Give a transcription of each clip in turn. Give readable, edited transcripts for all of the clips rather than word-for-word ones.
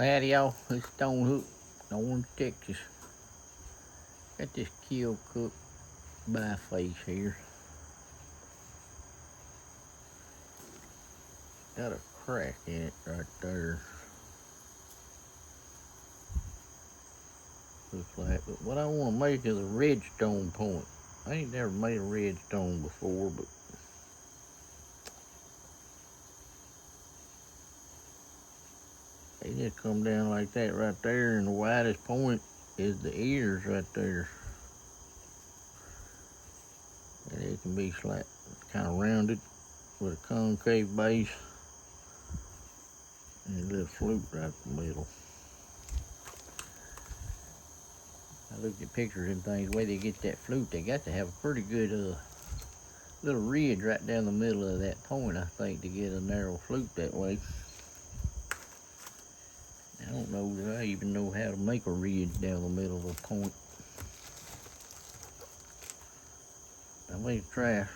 Howdy y'all, it's Stone Hook, Orange, Texas. Got this kill cook biface here. Got a crack in it right there. Looks like, but what I want to make is a redstone point. I ain't never made a redstone before, but they just come down like that right there, and the widest point is the ears right there. And it can be like kind of rounded with a concave base and a little flute right in the middle. I looked at pictures and things, the way they get that flute, they got to have a pretty good little ridge right down the middle of that point, I think, to get a narrow flute that way. I don't know that I even know how to make a ridge down the middle of a point. I'm going to try.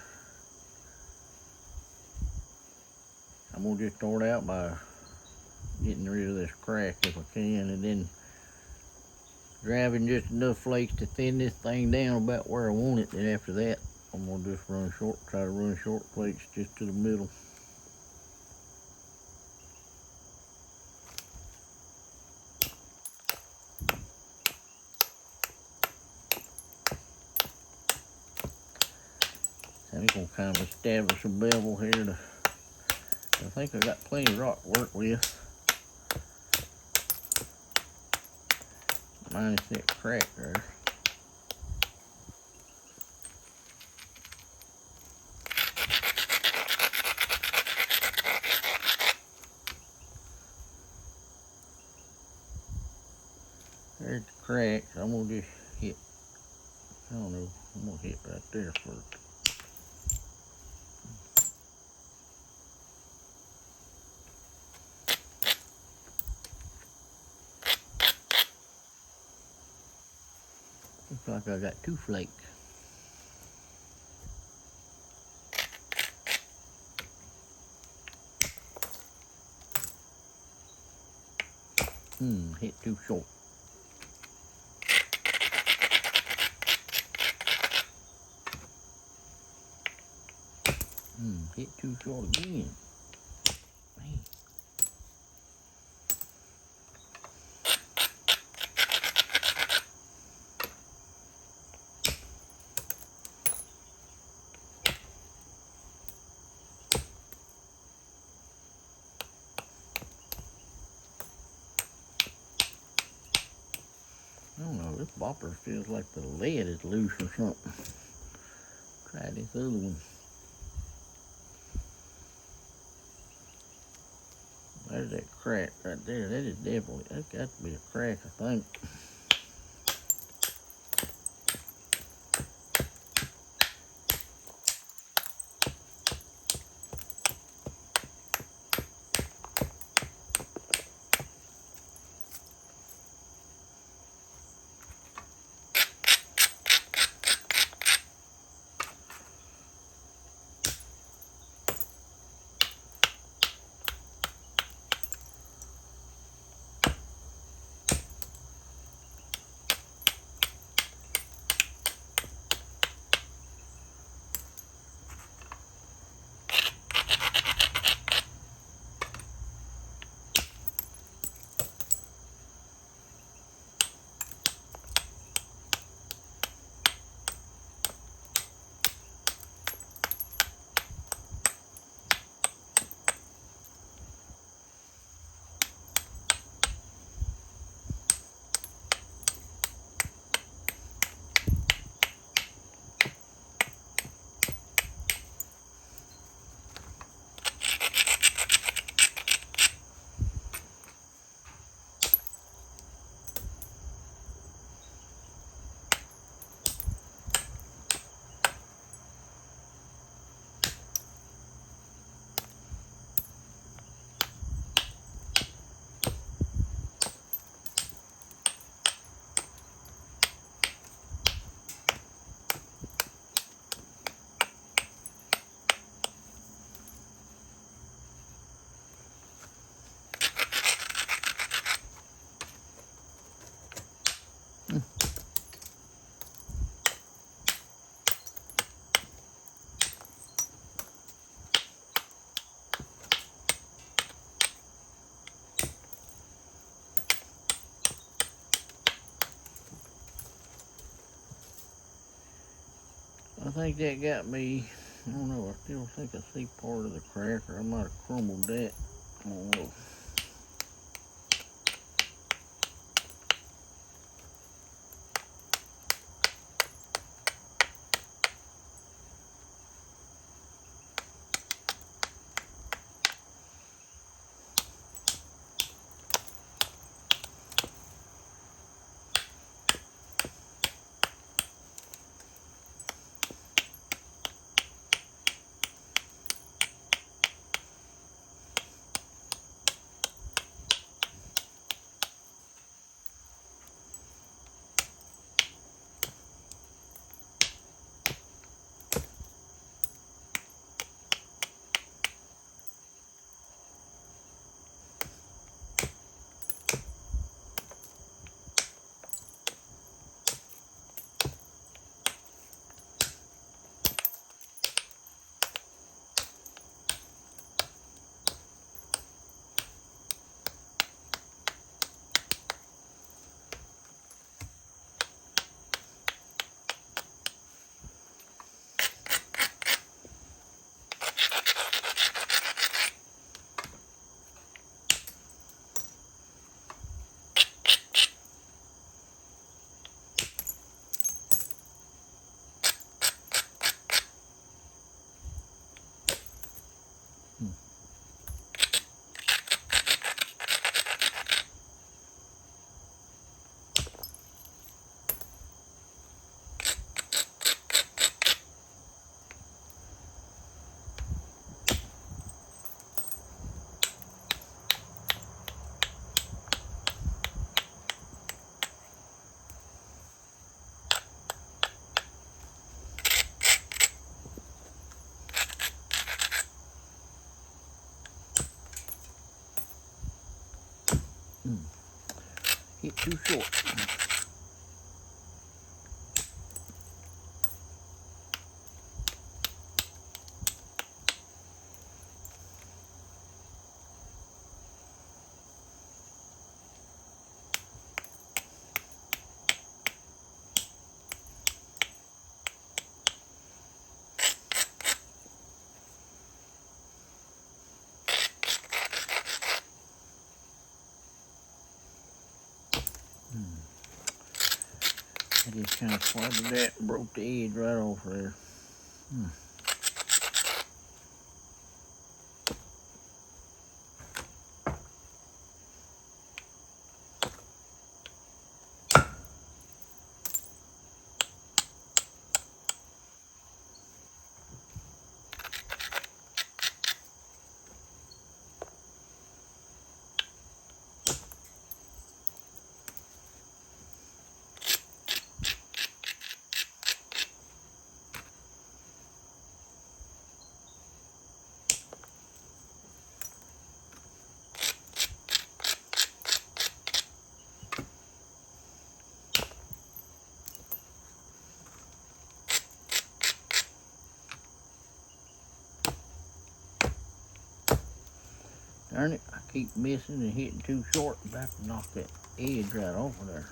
I'm going to just start out by getting rid of this crack if I can, and then driving just enough flakes to thin this thing down about where I want it. And after that, I'm going to just try to run short flakes just to the middle. I'm going to kind of establish a bevel here. I think I got plenty of rock to work with. Minus that crack there. There's the crack. I'm going to just hit, I don't know, I'm going to hit right there first. Looks like I got 2 flakes. Hit too short. Hit too short again. Man. I don't know, this bopper feels like the lead is loose or something. Try this other one. There's that crack right there. That is definitely, that's got to be a crack, I think. think that got me. I don't know. I still think I see part of the cracker. I might have crumbled that. I don't know. Hit too short. I just kind of swallowed that and broke the edge right off there. Darn it, I keep missing and hitting too short. I'm about to knock that edge right off of there.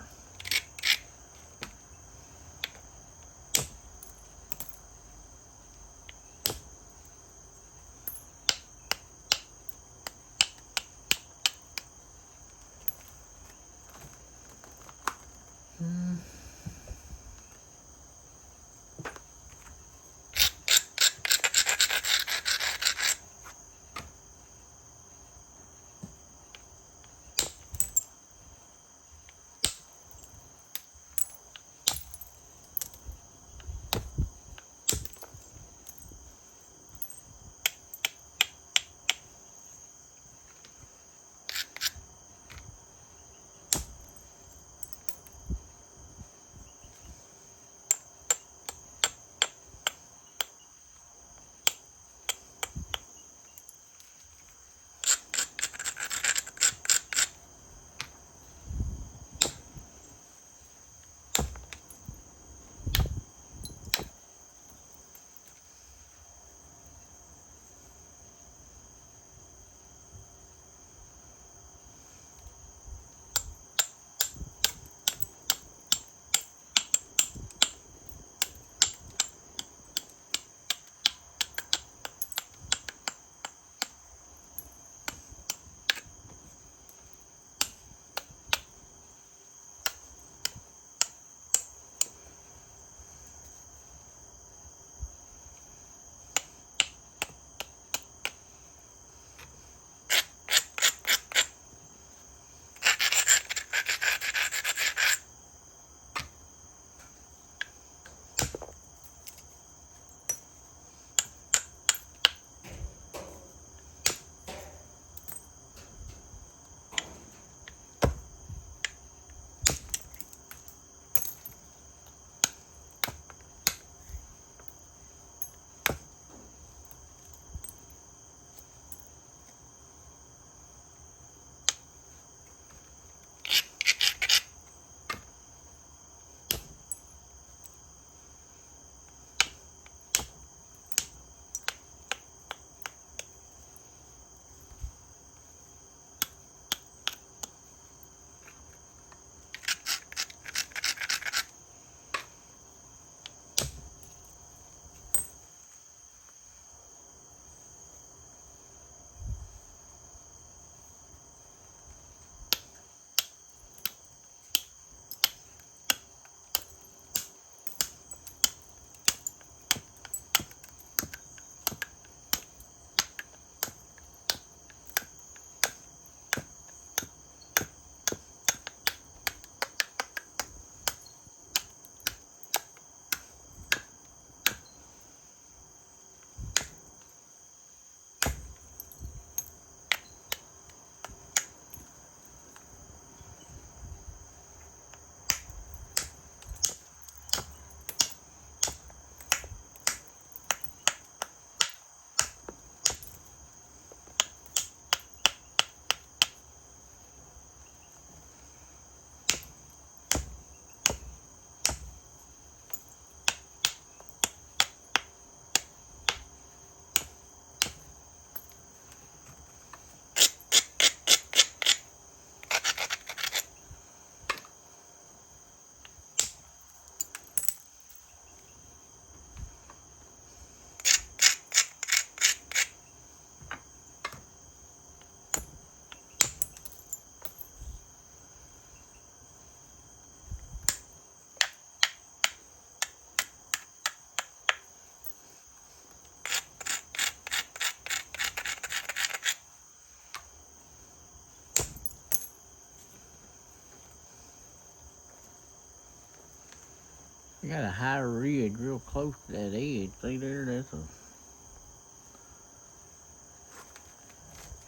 I got a higher ridge real close to that edge. See there, that's a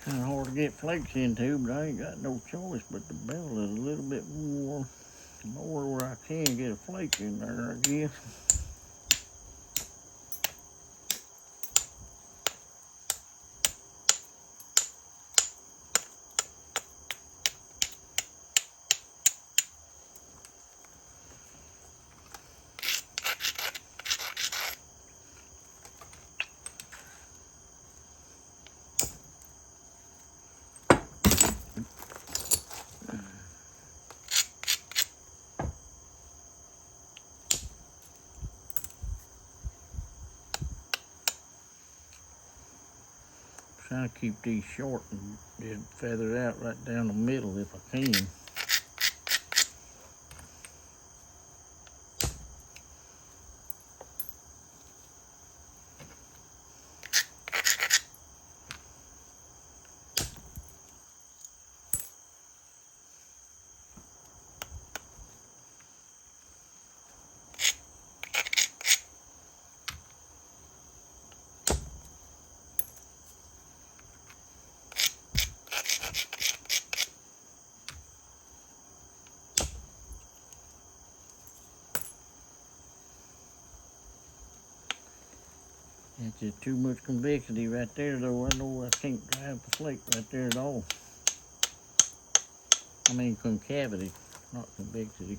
kind of hard to get flakes into, but I ain't got no choice but to bevel it a little bit more where I can get a flake in there, I guess. Trying to keep these short and just feather it out right down the middle if I can. That's just too much convexity right there, though. I know I can't drive the flake right there at all. I mean concavity, not convexity.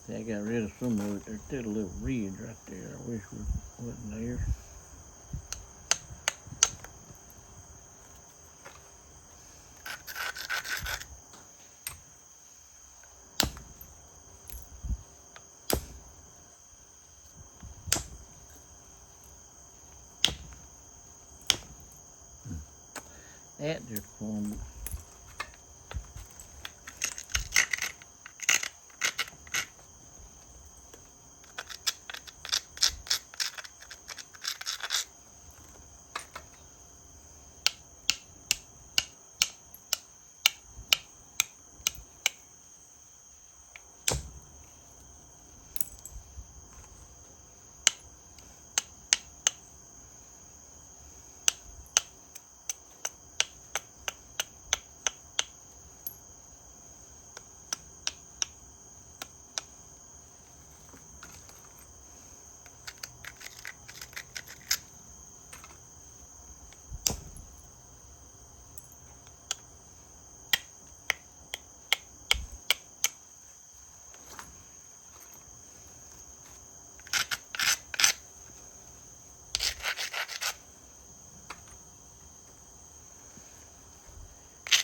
See, I got rid of some of it. There's still a little ridge right there. I wish it wasn't there. That just crumbled.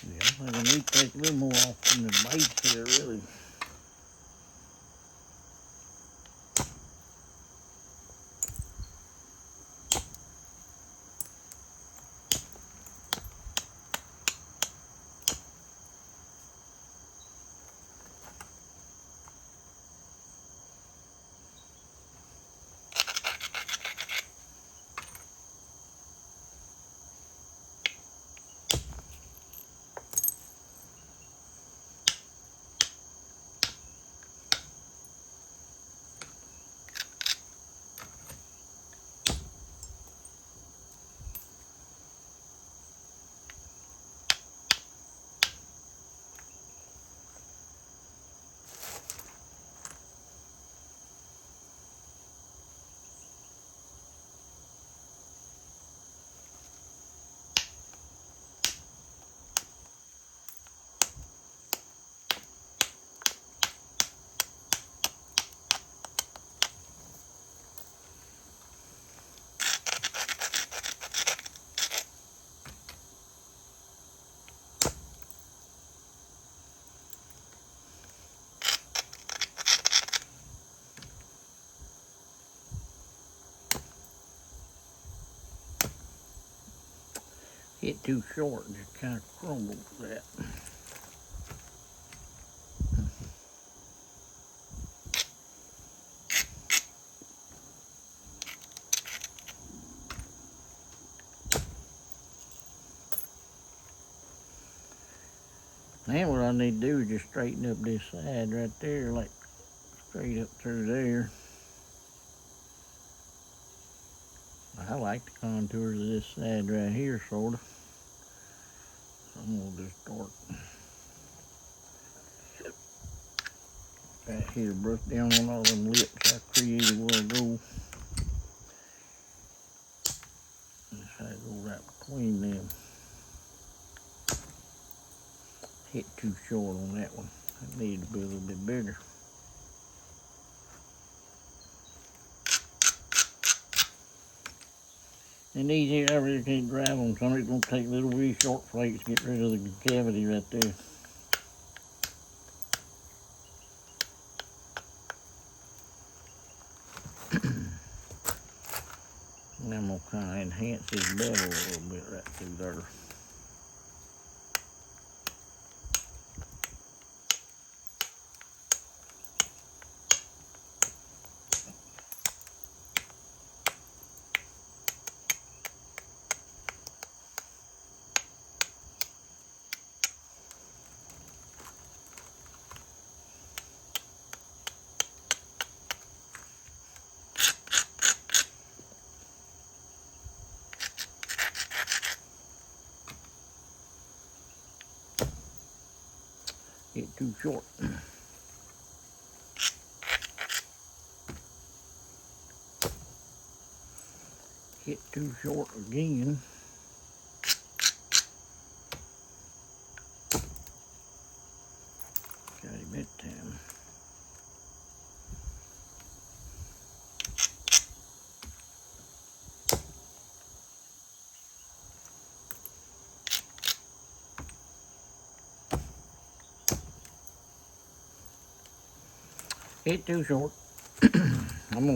Yeah, I think I need to take a little more off from the base here, really. Hit too short and just kind of crumbled that. Now what I need to do is just straighten up this side right there, like straight up through there. I like the contours of this side right here, sort of. So I'm gonna just start right here, brush down on all them lips I created a while ago. Just try to go right between them. Hit too short on that one. It needed to be a little bit bigger. And these here, I really can't drive them, so I'm just gonna take little wee short flakes, get rid of the cavity right there. And I'm gonna kind of enhance this bevel a little bit right through there. Get too short. Hit too short again. Got him that time. Hit too short. I think I'm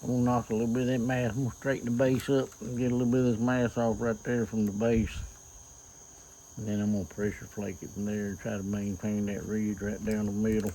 gonna knock a little bit of that mass. I'm gonna straighten the base up and get a little bit of this mass off right there from the base. And then I'm gonna pressure flake it from there and try to maintain that ridge right down the middle.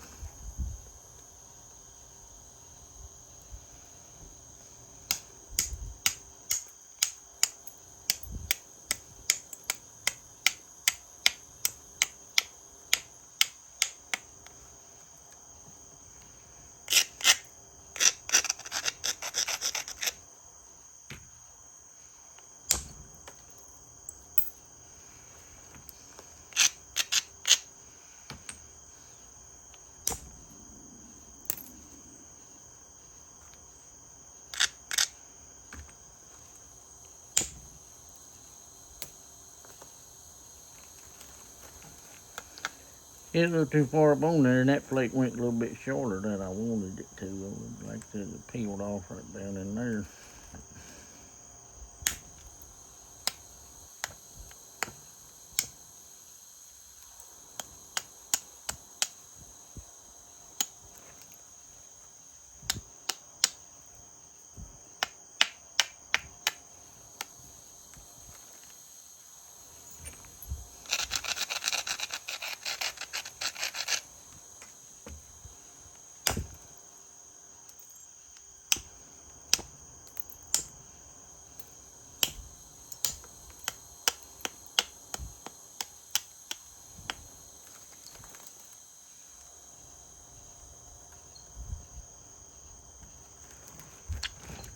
It's a little too far up on there, and that flake went a little bit shorter than I wanted it to. Like I said, it peeled off right down in there.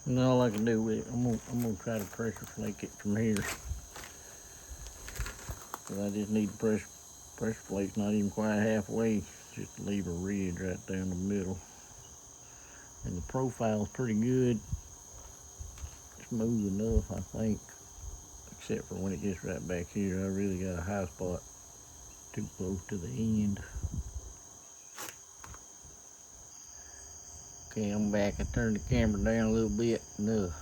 And all I can do with it, I'm gonna try to pressure flake it from here. Cause I just need pressure flake's not even quite halfway, just to leave a ridge right down the middle. And the profile's pretty good, smooth enough, I think. Except for when it gets right back here, I really got a high spot too close to the end. Okay, I'm back. I turned the camera down a little bit. No,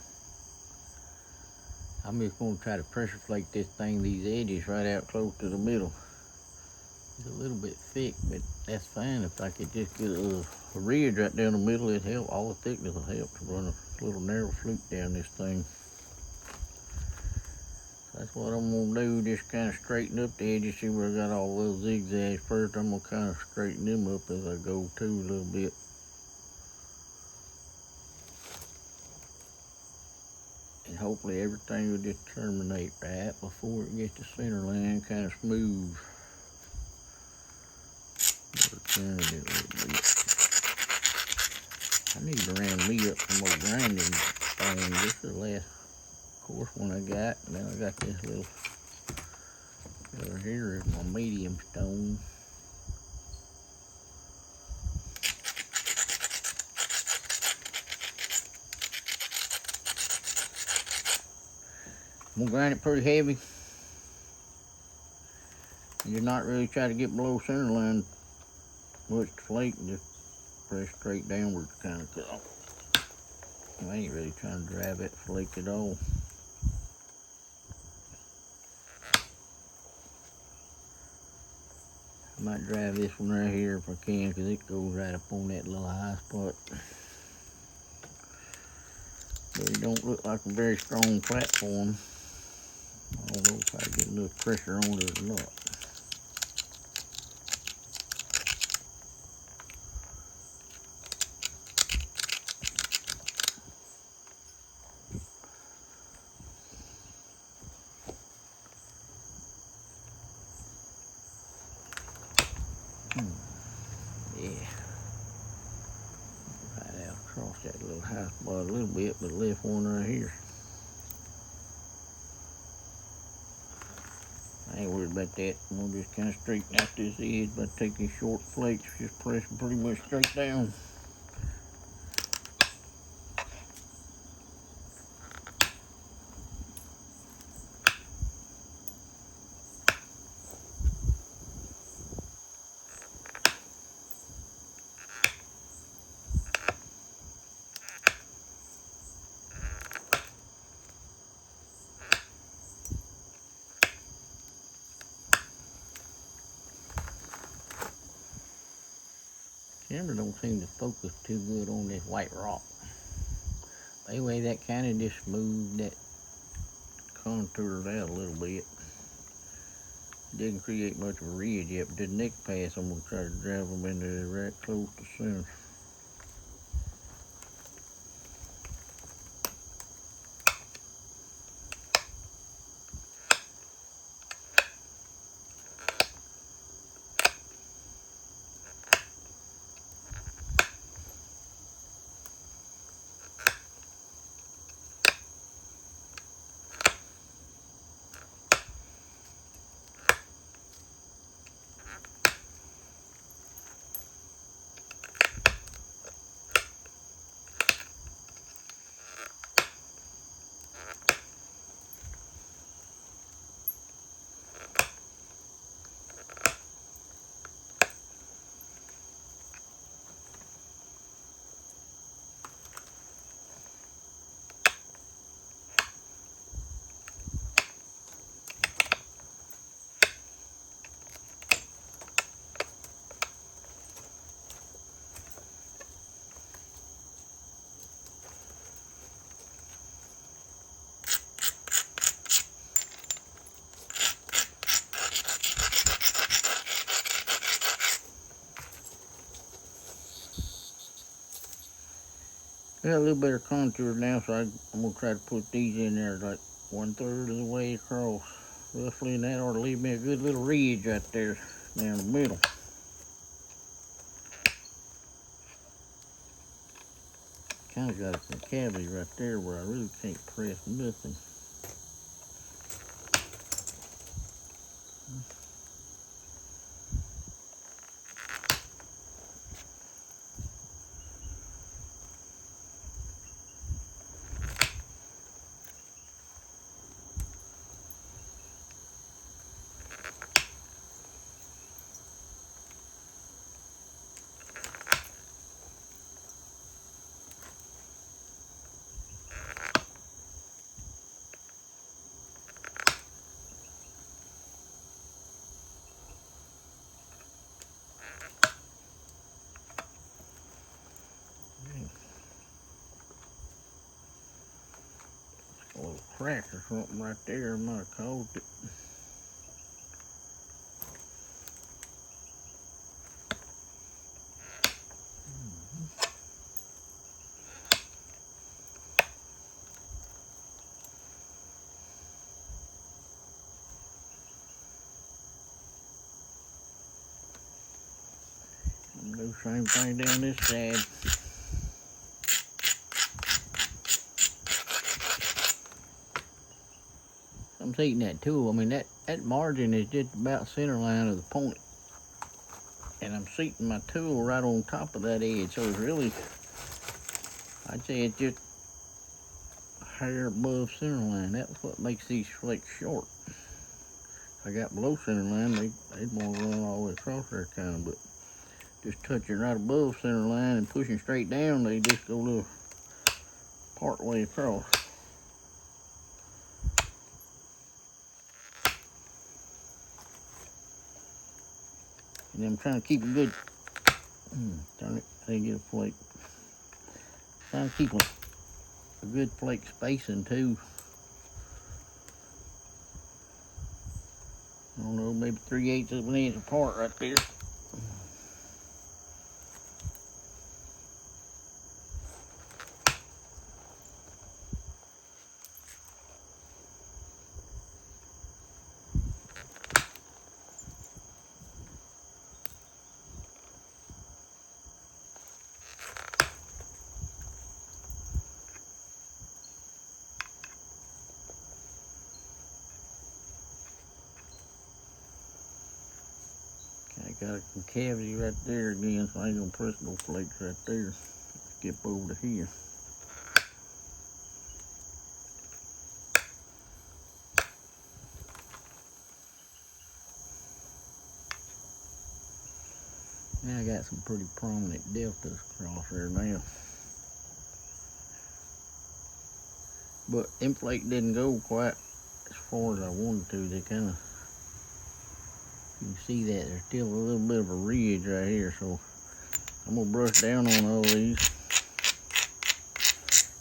I'm just gonna try to pressure flake this thing, these edges right out close to the middle. It's a little bit thick, but that's fine. If I could just get a ridge right down the middle, it'd help. All the thickness will help to run a little narrow flute down this thing. So that's what I'm gonna do, just kind of straighten up the edges. See where I got all those zigzags first. I'm gonna kind of straighten them up as I go too a little bit. And hopefully everything will just terminate right before it gets the center line kind of smooth. Turn it a little bit. I need to round me up some more grinding stone. This is the last coarse one I got. And then I got this little over here is my medium stone. I'm gonna grind it pretty heavy. You're not really trying to get below center line much to flake, just press straight downwards kind of cut. I ain't really trying to drive that flake at all. I might drive this one right here if I can, because it goes right up on that little high spot. But it don't look like a very strong platform. I don't know if I get enough pressure on it or not. Yeah. Right out across that little high spot a little bit, but left one right here. I ain't worried about that. I'm gonna just kind of straighten out this edge by taking short flakes, just pressing pretty much straight down. Camera don't seem to focus too good on this white rock. Anyway, that kind of just smoothed that contour out a little bit. Didn't create much of a ridge yet, but the next pass I'm gonna try to drive them into right close to center. Got a little better contour now, so I'm gonna try to put these in there like 1/3 of the way across, roughly, and that ought to leave me a good little ridge right there down the middle. Kind of got a cavity right there where I really can't press nothing. A little crack or something right there might have caused it. Do the same thing down this side. I'm seating that tool. I mean, that margin is just about center line of the point. And I'm seating my tool right on top of that edge. So it's really, I'd say it's just a hair above center line. That's what makes these flakes short. I got below center line, they'd want to run all the way across there kind of, but just touching right above center line and pushing straight down, they just go a little part way across. And I'm trying to keep a good, darn it, I didn't get a flake. Trying to keep a good flake spacing too. I don't know, maybe 3/8 of an inch apart right there. I got a cavity right there again, so I ain't gonna press no flakes right there. Skip over to here. Now I got some pretty prominent deltas across there now. But them flakes didn't go quite as far as I wanted to. They kind of, you can see that there's still a little bit of a ridge right here, so I'm gonna brush down on all these.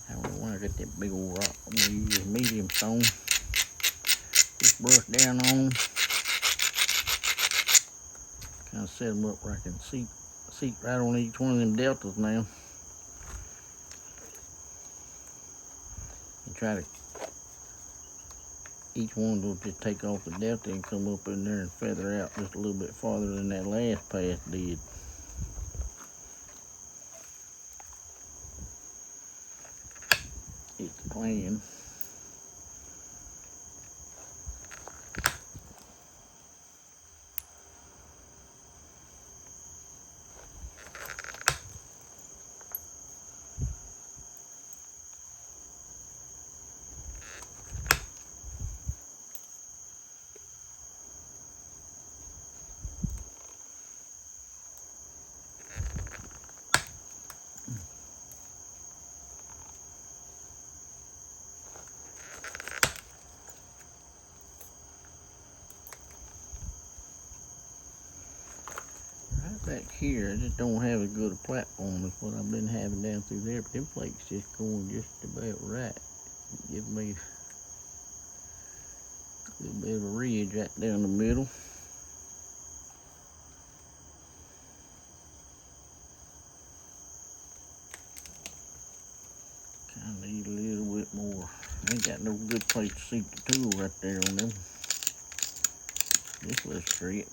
I don't know why I got that big old rock. I'm gonna use this medium stone. Just brush down on them. Kind of set them up where I can seat right on each one of them deltas now. And try to, each one will just take off the delta and come up in there and feather out just a little bit farther than that last pass did. It's the plan. Back here, I just don't have as good a platform as what I've been having down through there, but them flakes just going just about right. Give me a little bit of a ridge right down the middle. Kind of need a little bit more. I ain't got no good place to seat the tool right there on them. This little stretch.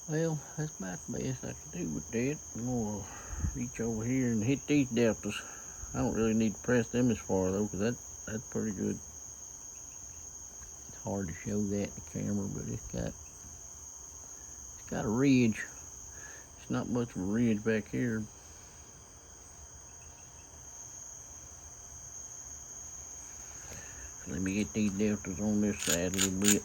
Well, that's about the best I can do with that. I'm gonna reach over here and hit these deltas. I don't really need to press them as far though, because that's pretty good. It's hard to show that in the camera, but it's got a ridge. It's not much of a ridge back here. Let me get these deltas on this side a little bit.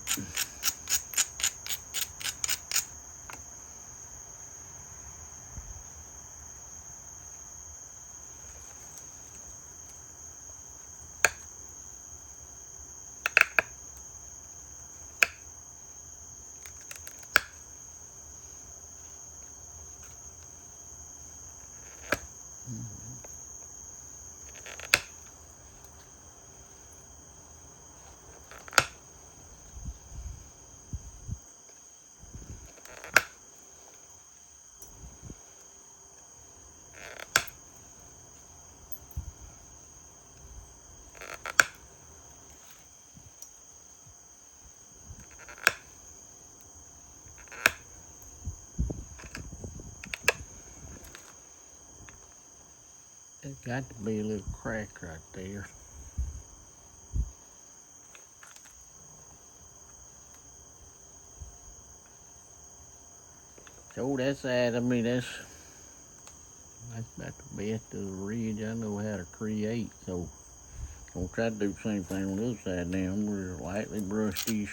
There's got to be a little crack right there. So that's that. I mean, that's about the best of the ridge I know how to create. So I'm gonna try to do the same thing on the other side now. I'm gonna lightly brush these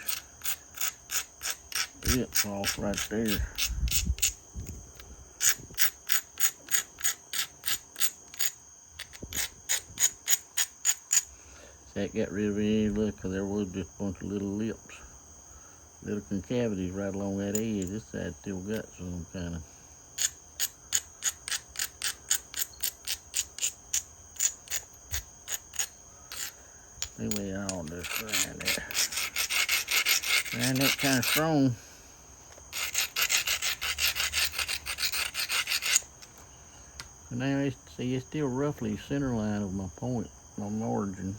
bits off right there. That got rid of any look, because there was just a bunch of little lips, little concavities right along that edge. This side still got some kind of. Anyway, I'll just grind that. Grind that kind of strong. And now it's still roughly center line of my point, my margin.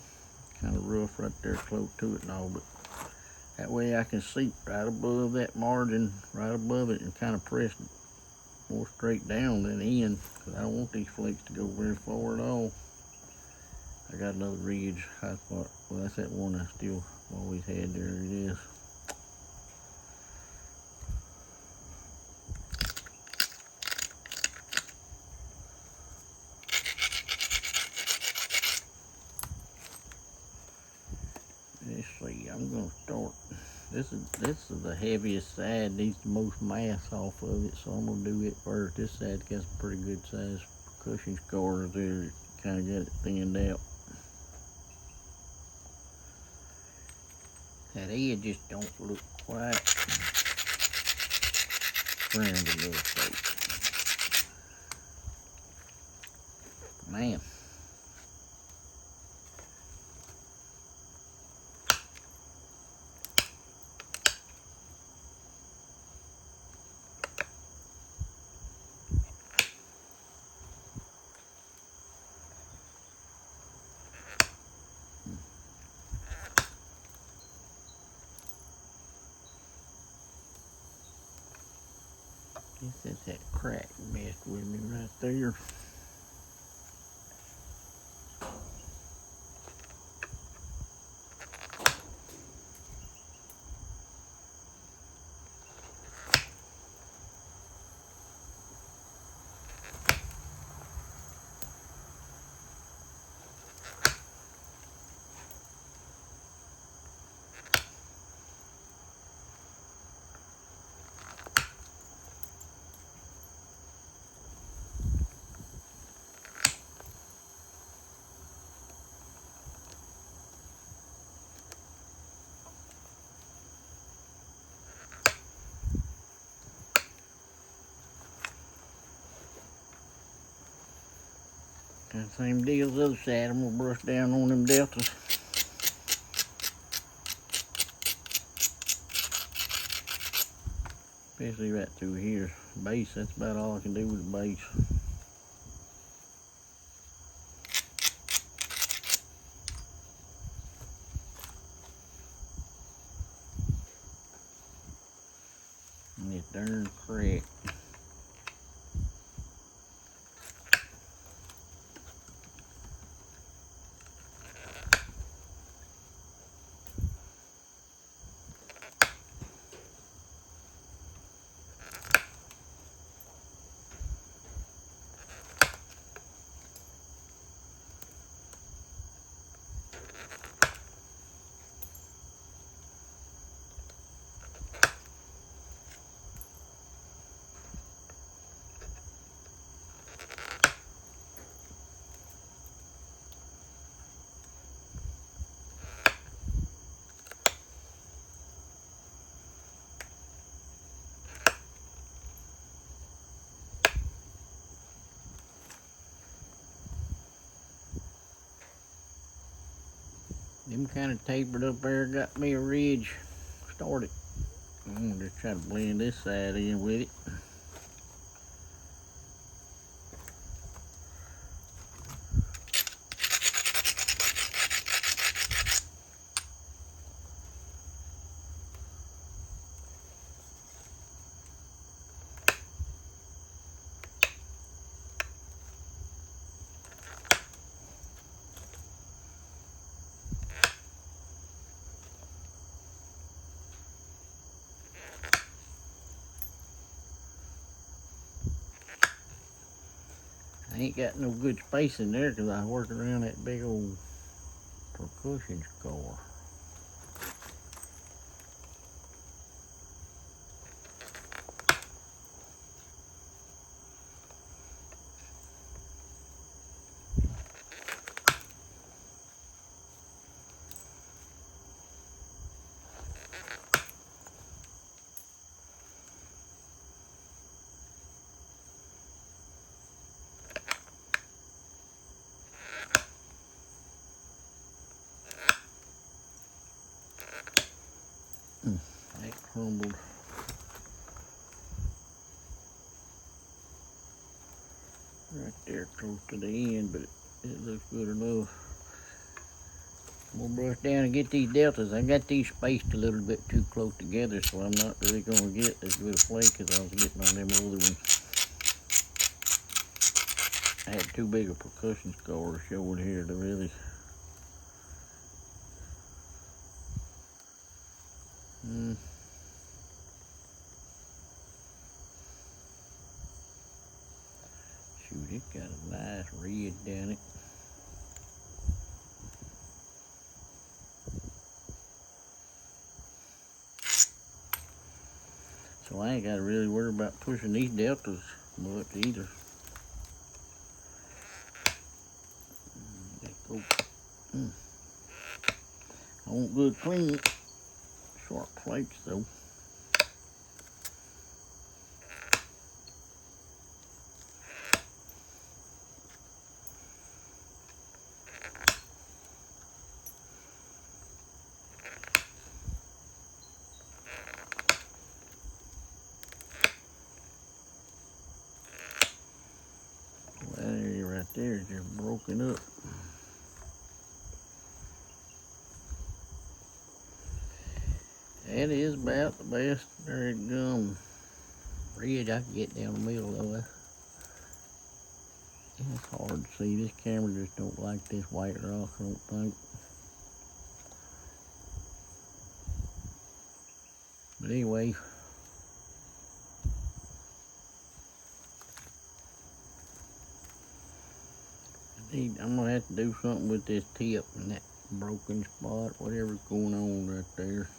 Kind of rough right there close to it and all, but that way I can see right above that margin, right above it, and kind of press more straight down than in, because I don't want these flakes to go very far at all. I got another ridge high spot. Well, that's that one I still always had. There it is. Let's see, I'm gonna start. This is the heaviest side, needs the most mass off of it, so I'm gonna do it first. This side got some pretty good size percussion scars there. Kind of got it thinned out. That edge just don't look quite grounded enough, folks. Man. Guess that's that crack messed with me right there. And same deal as the other side. I'm gonna brush down on them deltas. Especially right through here. Base, that's about all I can do with the base. And that darn crack. Them kind of tapered up there, got me a ridge started. I'm gonna just try to blend this side in with it. I ain't got no good space in there because I work around that big old percussion score. That crumbled. Right there close to the end, but it looks good enough. I'm gonna brush down and get these deltas. I got these spaced a little bit too close together, so I'm not really gonna get as good a flake as I was getting on them other ones. I had too big a percussion score showing here to really. Shoot, it got a nice red down it. So I ain't got to really worry about pushing these deltas much either. I want good clean, sharp flakes though. That area right there is just broken up. That is about the best there gum ridge I can get down the middle of it. It's hard to see. This camera just don't like this white rock, I don't think. But anyway, I'm gonna have to do something with this tip and that broken spot, whatever's going on right there.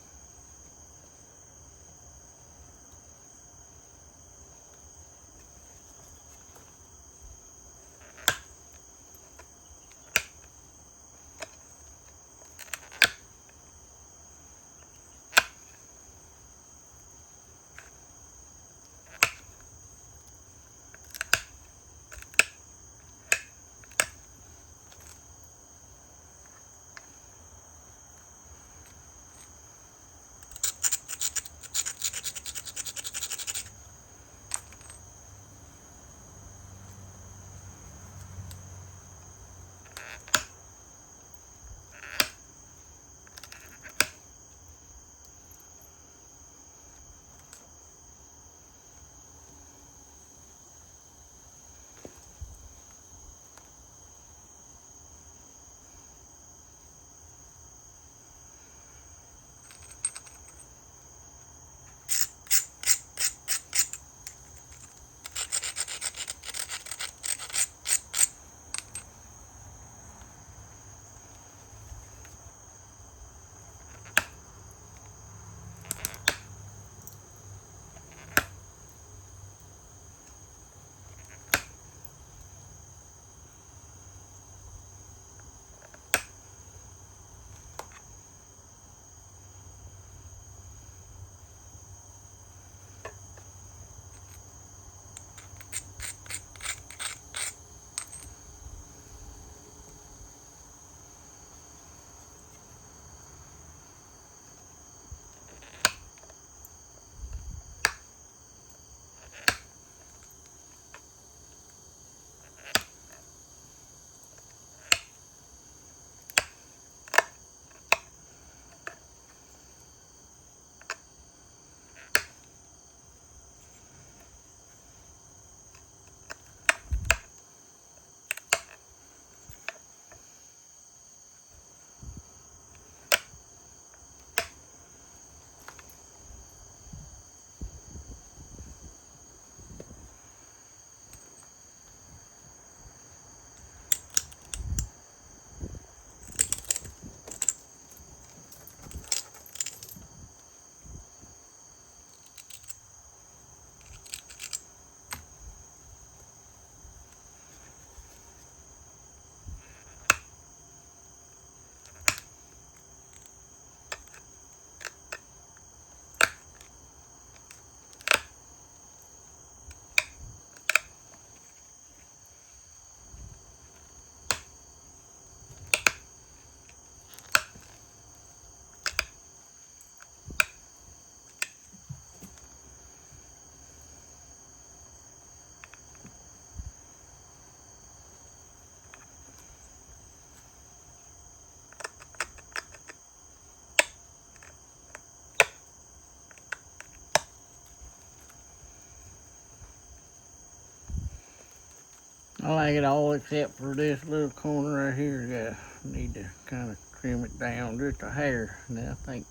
I like it all except for this little corner right here. Need to kind of trim it down just a hair. Now I think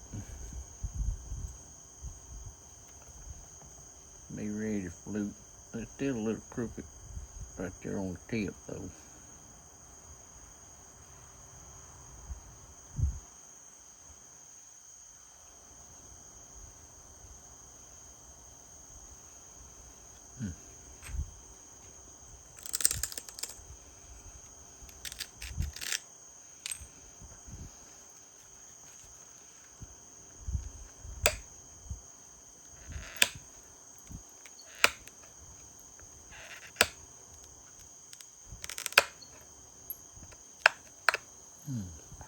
be ready to flute. It's still a little crooked right there on the tip though.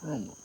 Crumbling.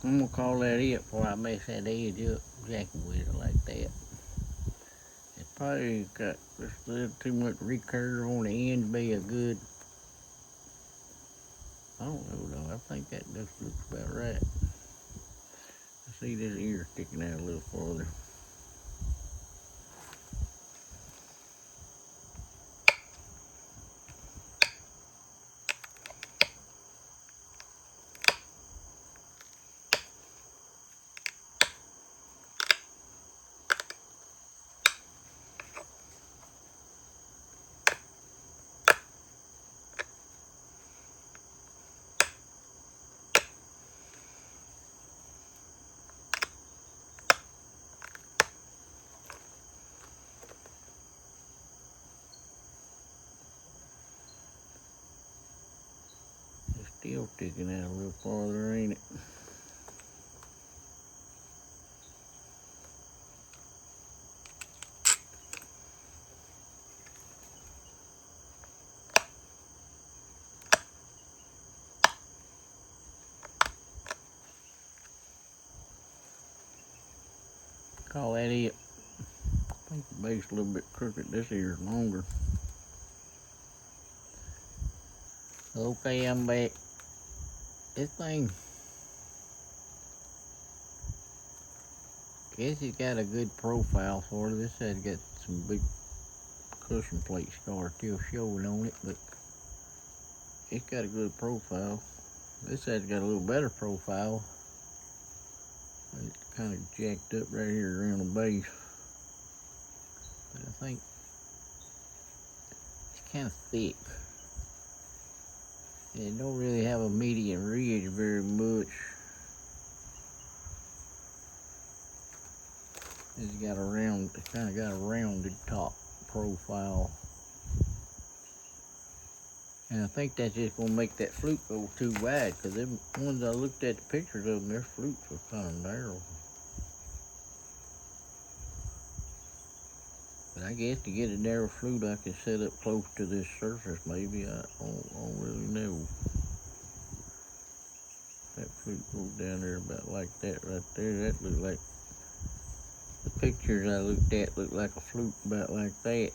I'm gonna call that it before I mess that edge up exactly with it like that. It's probably got just a little too much recurve on the end to be a good. I don't know though. I think that just looks about right. I see this ear sticking out a little farther. It's still sticking out a little farther, ain't it? Call that it. I think the base a little bit crooked. This ear's longer. Okay, I'm back. This thing, guess it's got a good profile for it. This has got some big cushion plate scars still showing on it, but it's got a good profile. This has got a little better profile. It's kind of jacked up right here around the base. But I think it's kind of thick. And it don't really have a median ridge very much. It's kind of got a rounded top profile. And I think that's just gonna make that flute go too wide, because them ones I looked at the pictures of them, their flutes were kind of narrow. But I guess to get a narrow flute, I can set up close to this surface. Maybe I don't really know. That flute goes down there about like that right there. That looked like the pictures I looked at looked like a flute about like that.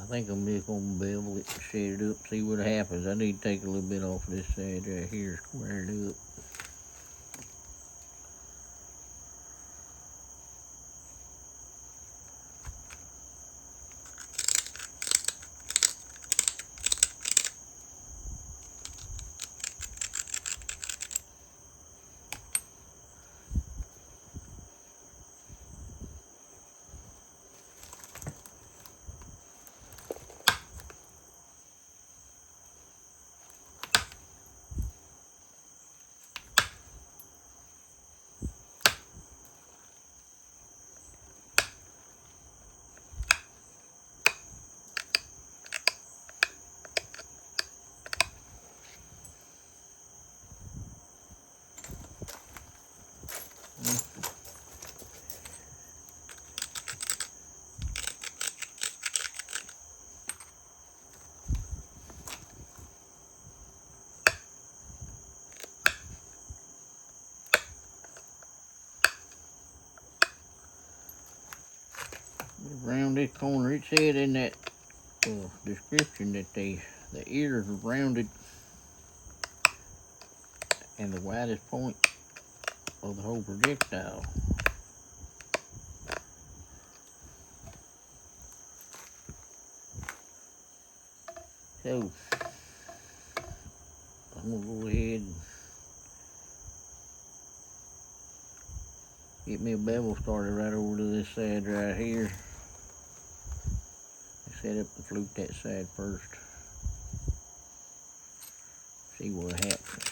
I think I'm just gonna bevel it and set it up, see what happens. I need to take a little bit off this side right here, square it up. around this corner. It said in that description that the ears are rounded and the widest point of the whole projectile. So I'm gonna go ahead and get me a bevel started right over to this side right here. Set up the flute that side first. See what happens.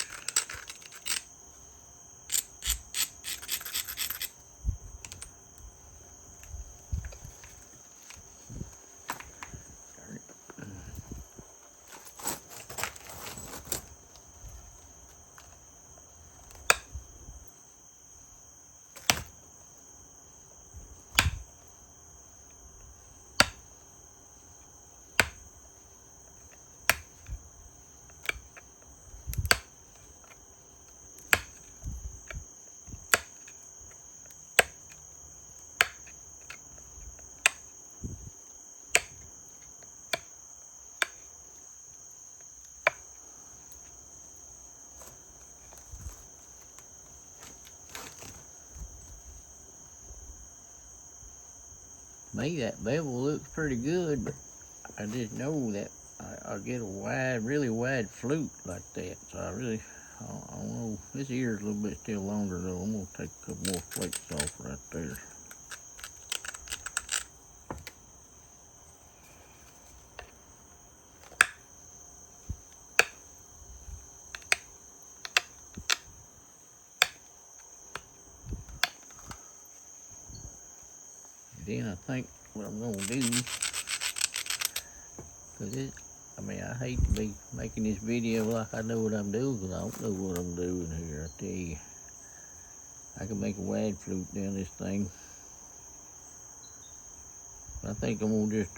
Me, that bevel looks pretty good, but I just know that I'll get a really wide flute like that. So I don't know. This ear's a little bit still longer though. I'm gonna take a couple more flakes off right there. Then I think what I'm gonna do, cause I hate to be making this video like I know what I'm doing, cause I don't know what I'm doing here. I tell you, I can make a wide flute down this thing. But I think I'm gonna just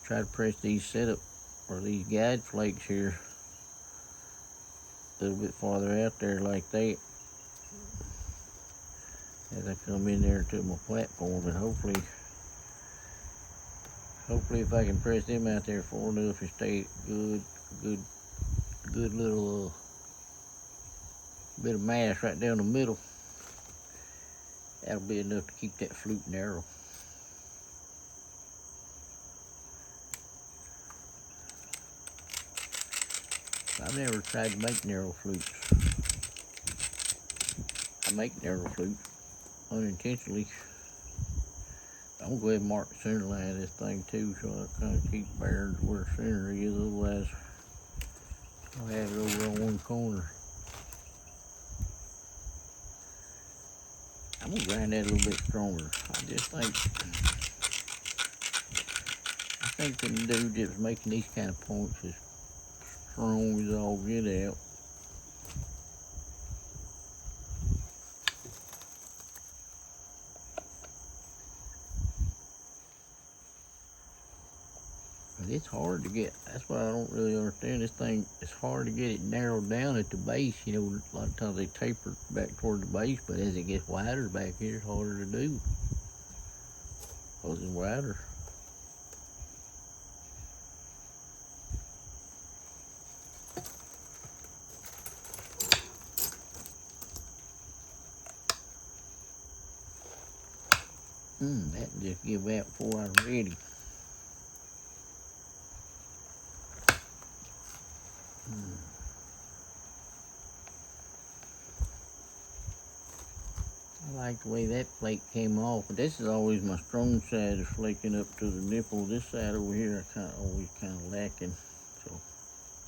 try to press these setup or these guide flakes here a little bit farther out there like that, as I come in there to my platform, and hopefully if I can press them out there far enough and stay good little bit of mass right down the middle, that'll be enough to keep that flute narrow. I've never tried to make narrow flutes. I make narrow flutes unintentionally. I'm gonna go ahead and mark the center line of this thing too, so I kind of keep bearing where the center is. Otherwise, I'll have it over on one corner. I'm gonna grind that a little bit stronger. I think the dude that was making these kind of points is strong as all get out. It's hard to get. That's why I don't really understand this thing. It's hard to get it narrowed down at the base. You know, a lot of times they taper back toward the base, but as it gets wider back here, it's harder to do. Because it's wider. That just give out before I'm ready. I like the way that flake came off, but this is always my strong side is flaking up to the nipple. This side over here I always kind of lacking. So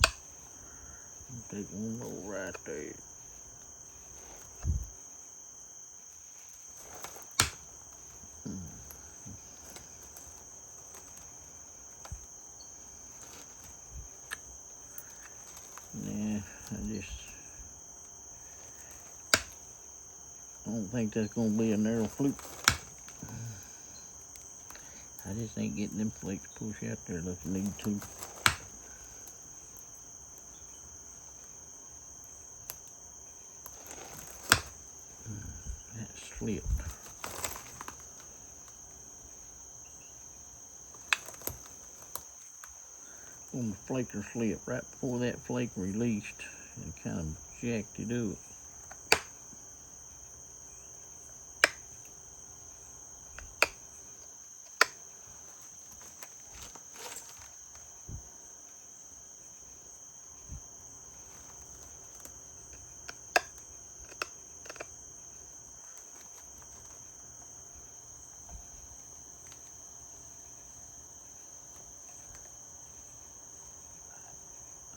I'll take one more right there. Nah, I don't think that's gonna be a narrow flute. I just ain't getting them flakes pushed out there like I need to. That slipped. on the flaker slip right before that flake released and kind of jacked it up.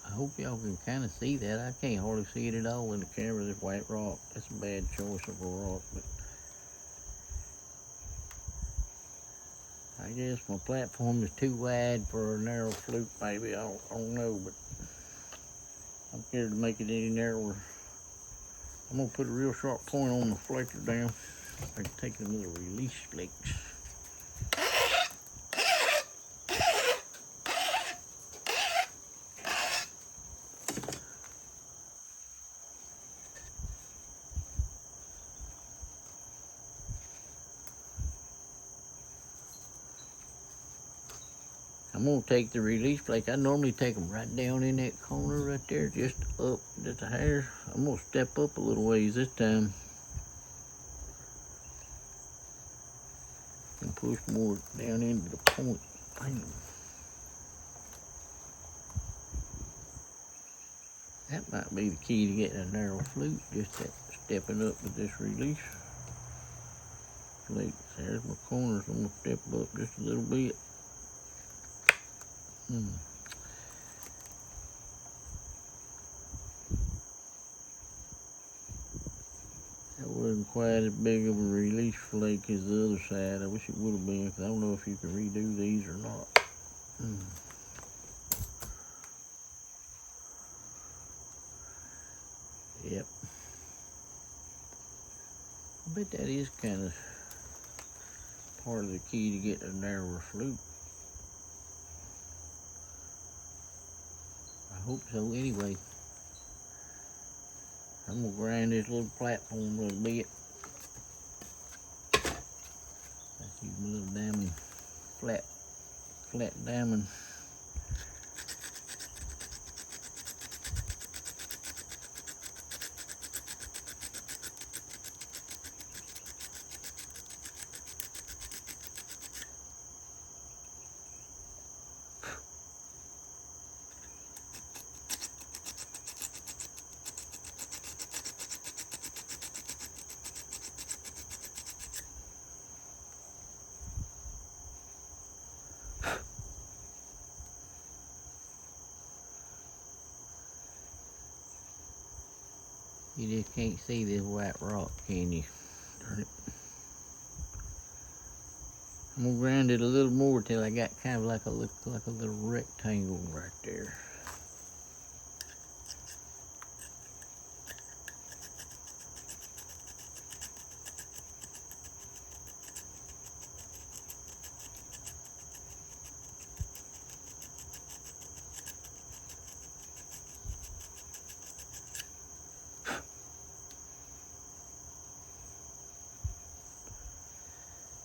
I hope y'all can kind of see that. I can't hardly see it at all in the camera, this white rock. That's a bad choice of a rock, but I guess my platform is too wide for a narrow flute, maybe. I don't know, but I'm scared to make it any narrower. I'm gonna put a real sharp point on the flaker down. I can take them little release flakes. I'm gonna take the release flake. I normally take them right down in that corner right there, just up just a hair. I'm gonna step up a little ways this time and push more down into the point. Bam. That might be the key to getting a narrow flute, just that stepping up with this release flake. There's my corners. I'm gonna step up just a little bit. That wasn't quite as big of a release flake as the other side. I wish it would have been, because I don't know if you can redo these or not. Yep. I bet that is kind of part of the key to getting a narrower flute. I hope so anyway. I'm gonna grind this little platform a little bit. Let's use my little diamond, flat diamond. You just can't see this white rock, can you? Darn it. I'm gonna grind it a little more till I got kind of like a little rectangle right there.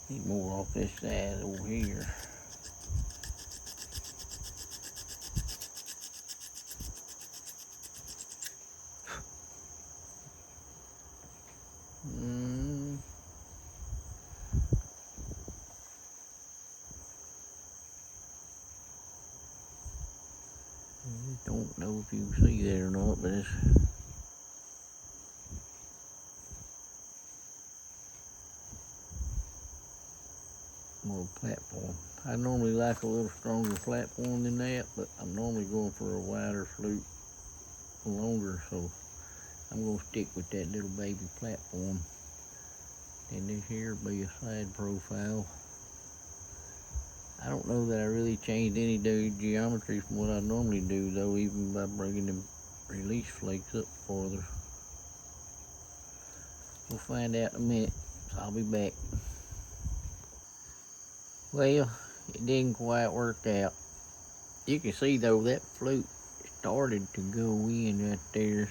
Need more off this side over here. I don't know if you can see that or not, but it's more platform. I normally like a little stronger platform than that, but I'm normally going for a wider flute, longer, so I'm gonna stick with that little baby platform. And this here will be a side profile. I don't know that I really changed any geometry from what I normally do though, even by bringing them release flakes up farther. We'll find out in a minute, so I'll be back. Well, it didn't quite work out. You can see though that flute started to go in right there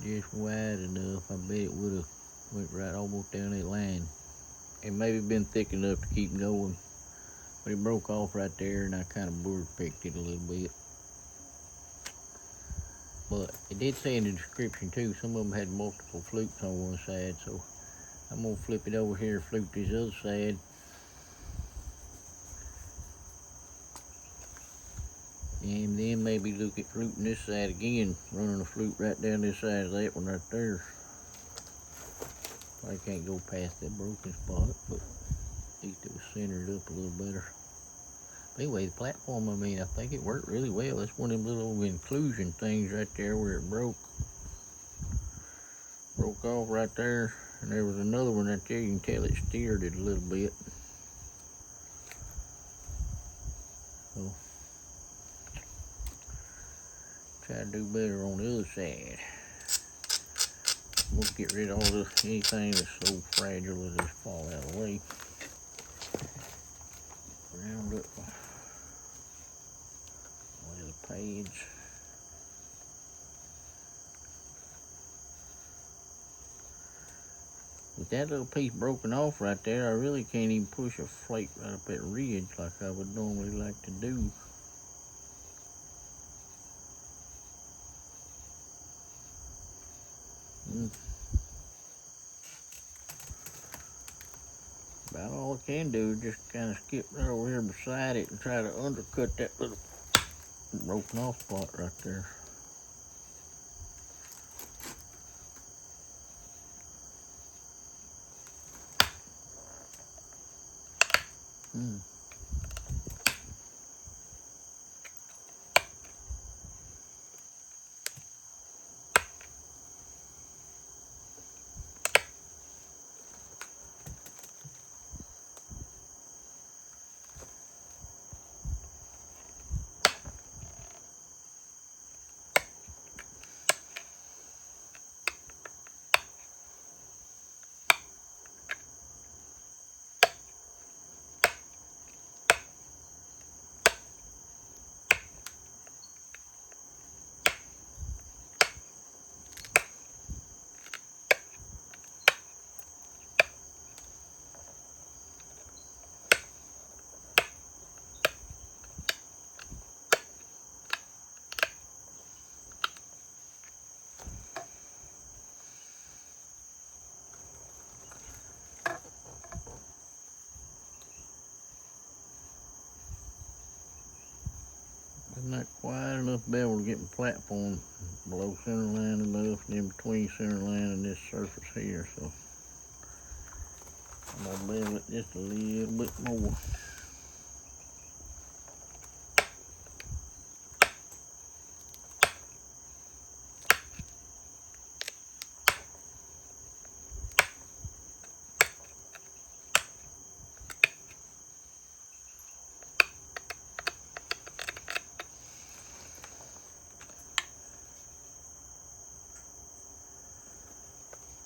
just wide enough. I bet it would have went right almost down that line and maybe been thick enough to keep going. But it broke off right there, and I kind of board picked it a little bit. But it did say in the description too, some of them had multiple flutes on one side, so I'm gonna flip it over here and flute this other side. And then maybe look at fluting this side again, running a flute right down this side of that one right there. I can't go past that broken spot, but at least it was centered up a little better. But anyway, the platform, I think it worked really well. That's one of them little inclusion things right there where it broke off right there. And there was another one right there. You can tell it steered it a little bit. So, try to do better on the other side. We'll get rid of all anything that's so fragile it'll just fall out of the way. Round up all the pads. With that little piece broken off right there, I really can't even push a flake right up that ridge like I would normally like to do. About all I can do is just kind of skip right over here beside it and try to undercut that little broken off spot right there. I'm not quite enough to be able to get my platform below center line enough and in between center line and this surface here, so I'm gonna bevel it just a little bit more.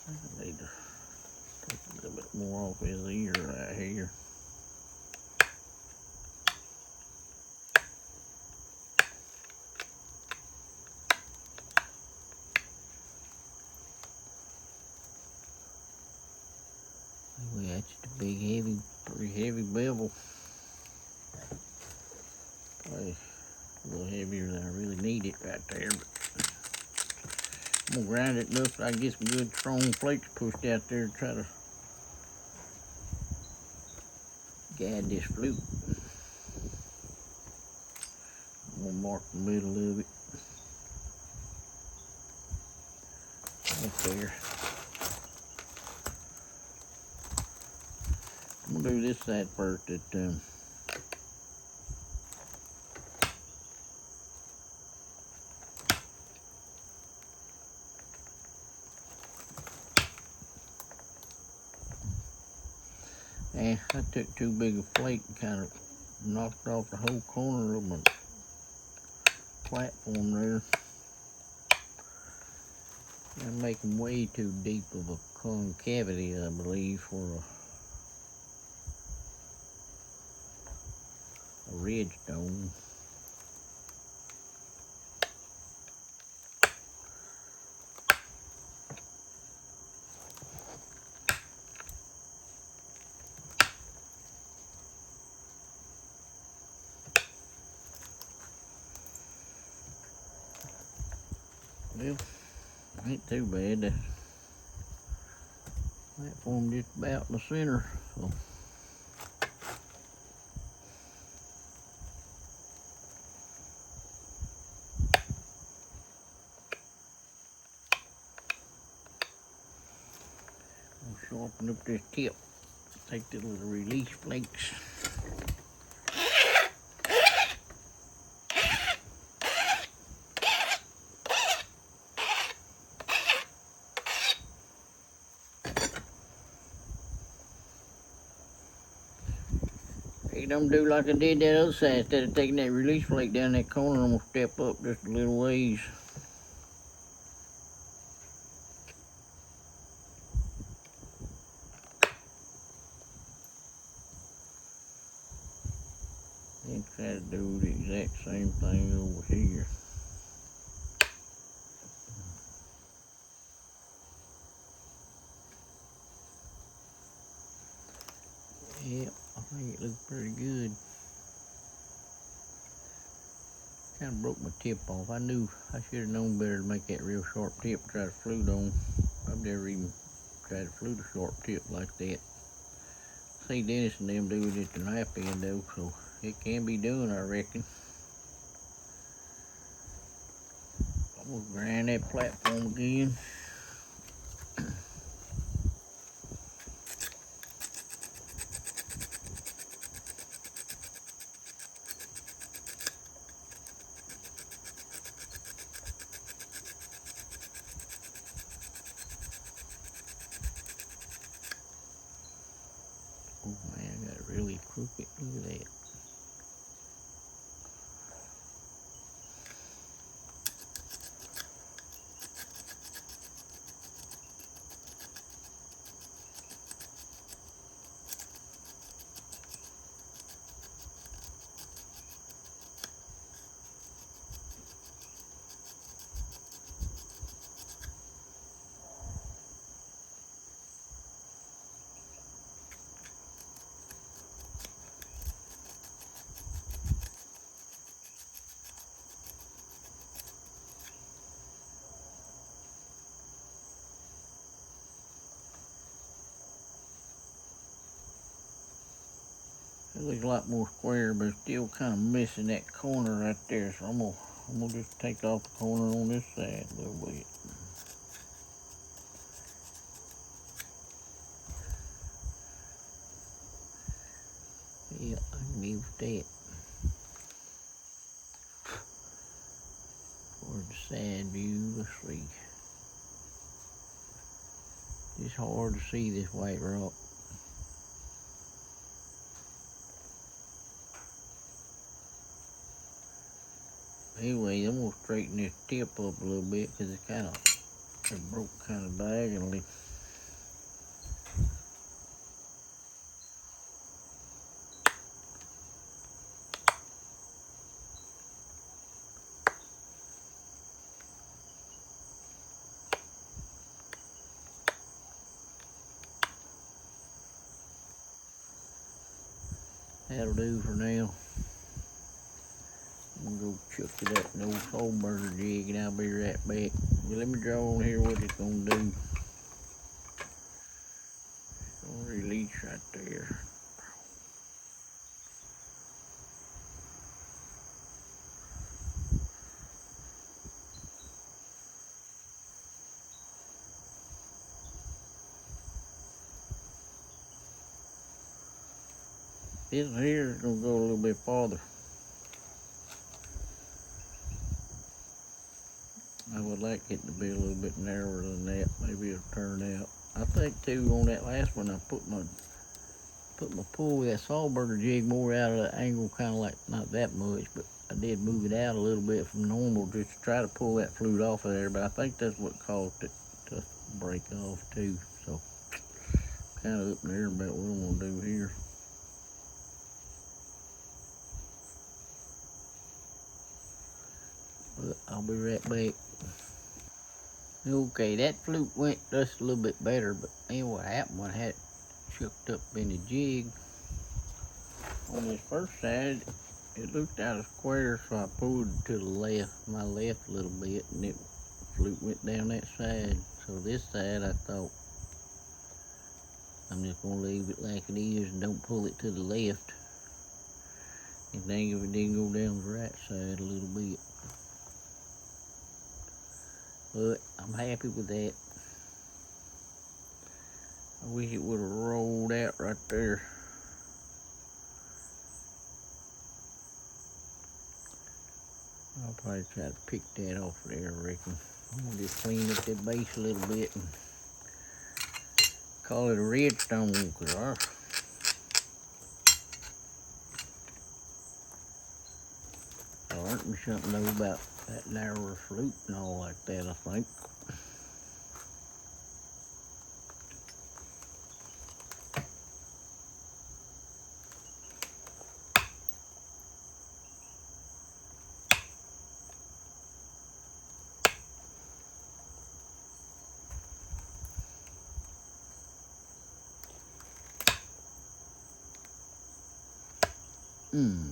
I need to take a little bit more off his ear right here. Anyway, that's just a big, heavy, pretty heavy bevel. Probably a little heavier than I really need it right there, but I'm gonna grind it enough that I can get some good strong flakes pushed out there to try to guide this flute. I'm gonna mark the middle of it. Right there. I'm gonna do this side first. I took too big a flake and kind of knocked off the whole corner of my platform there. I'm making way too deep of a concavity, I believe, for a ridge stone. Well, ain't too bad. The platform just about in the center, so. I'll sharpen up this tip. Take the little release flakes. Hey, don't do like I did that other side. Instead of taking that release flake down that corner, I'm gonna step up just a little ways. And try to do the exact same thing over here. Yep, I think it looks pretty good. Kind of broke my tip off. I knew I should have known better to make that real sharp tip to try to flute on. I've never even tried to flute a sharp tip like that. See Dennis and them do it at the knife end though, so it can be done, I reckon. I'm gonna grind that platform again. Oh man, I got it really crooked. Look at that. It looks a lot more square, but it's still kind of missing that corner right there. So I'm gonna just take off the corner on this side a little bit. Yeah, I can be with that. For the side view, let's see. It's hard to see this white rock. Anyway, I'm gonna straighten this tip up a little bit because it broke kind of diagonally. That'll do for now. I'm gonna go chuck it up in the old soul burner jig and I'll be right back. But let me draw on here what it's gonna do. It's gonna release right there. This here is gonna go a little bit farther. I would like it to be a little bit narrower than that. Maybe it'll turn out. I think too on that last one I put my pull with that sawburner jig more out of the angle, kind of like not that much, but I did move it out a little bit from normal just to try to pull that flute off of there. But I think that's what caused it to break off too. So kind of up in there about what I'm gonna do here. But I'll be right back. Okay, that flute went just a little bit better, but anyway, what happened when I had it chucked up in the jig on this first side, it looked out of square, so I pulled to the left, my left a little bit, and it flute went down that side. So this side I thought I'm just gonna leave it like it is and don't pull it to the left. And dang if it didn't go down the right side a little bit. But I'm happy with that. I wish it would have rolled out right there. I'll probably try to pick that off there, I reckon. I'm gonna just clean up that base a little bit and call it a redstone, cause I learned me something though about that narrower flute and all like that, I think.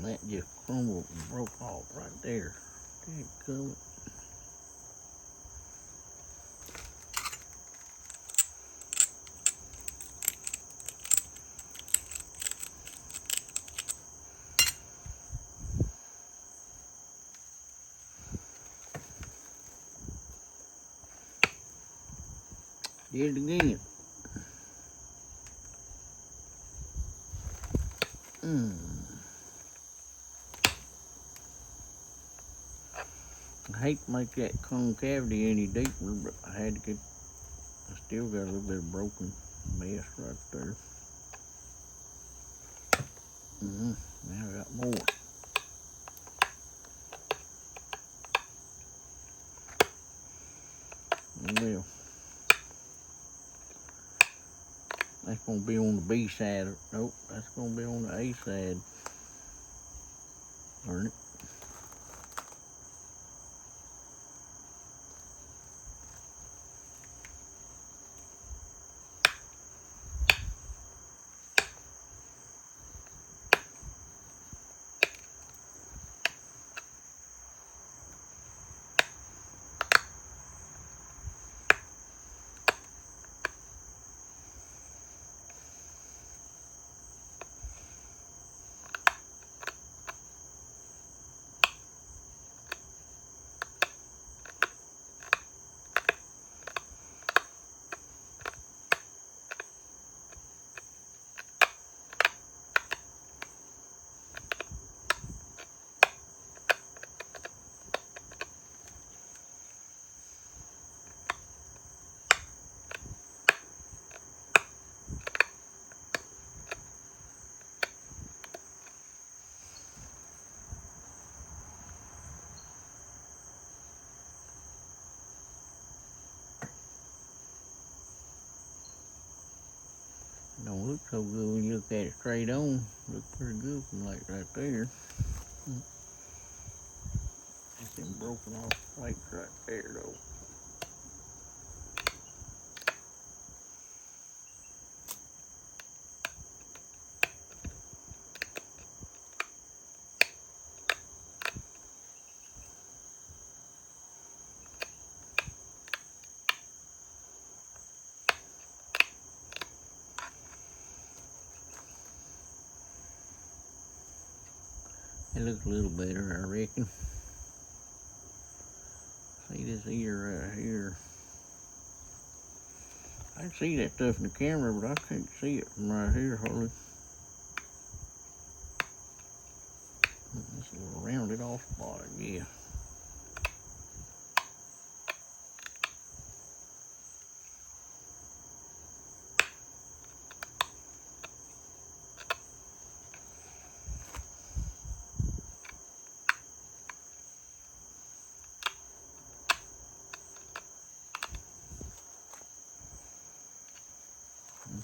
That just crumbled and broke off right there. Dadgummit. Did it again. I hate to make that concavity any deeper, but I had to get, I still got a little bit of broken mess right there. Now I got more. Well, that's gonna be on the B side. Nope, that's gonna be on the A side. Learn it. Don't look so good when you look at it straight on. Look pretty good from like right there. That's them broken off flakes right there though. It looks a little better, I reckon. See this ear right here. I can see that stuff in the camera, but I can't see it from right here hardly. This is a little rounded off spot, I guess.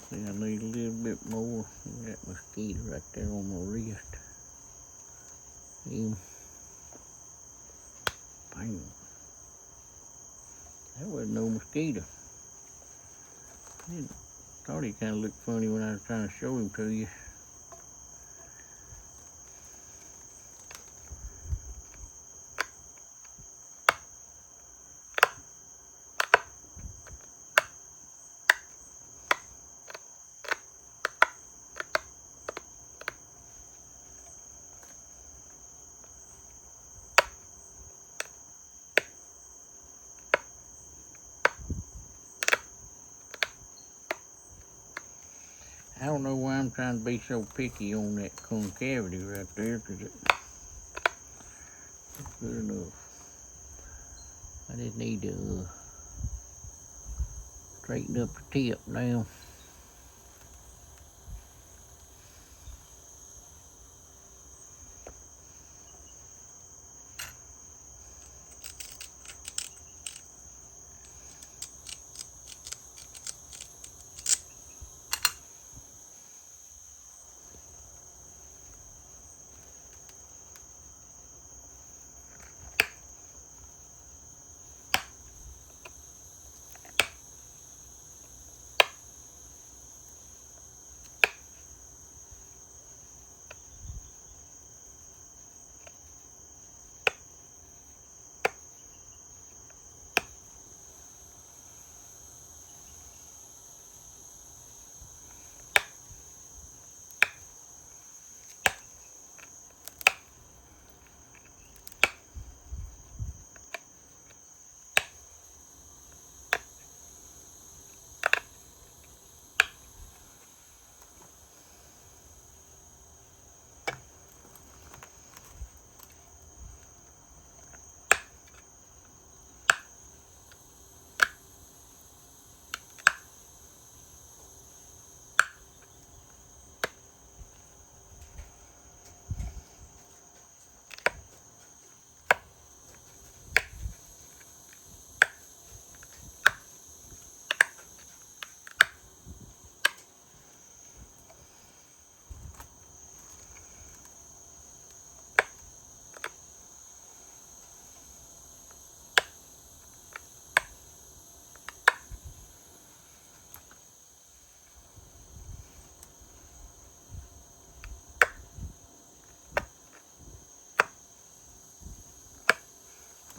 See, I need a little bit more. That mosquito right there on my wrist. See? Bang. That wasn't no mosquito. I thought he kind of looked funny when I was trying to show him to you. I don't know why I'm trying to be so picky on that concavity right there, because it's good enough. I just need to straighten up the tip now.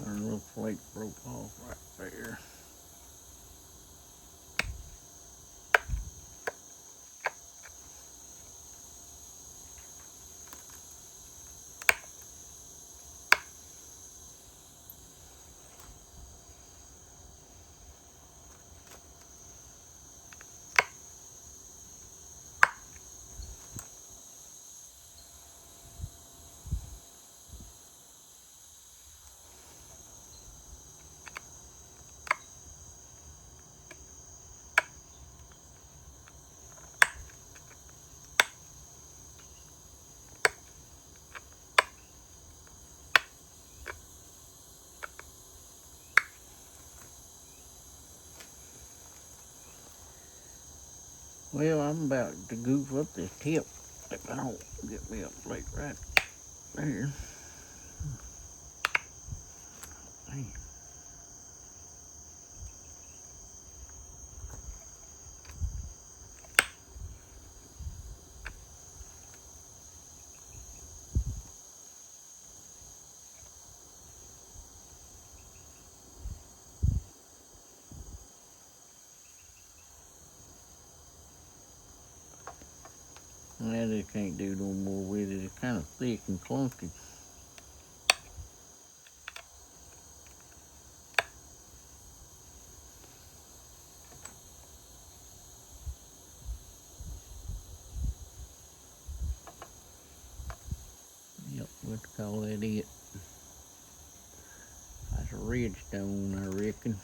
Our little flake broke off right there. Well, I'm about to goof up this tip if I don't get me a plate right there. Dang. I just can't do no more with it. It's kind of thick and clunky. Yep, let's call that it. That's a red stone, I reckon.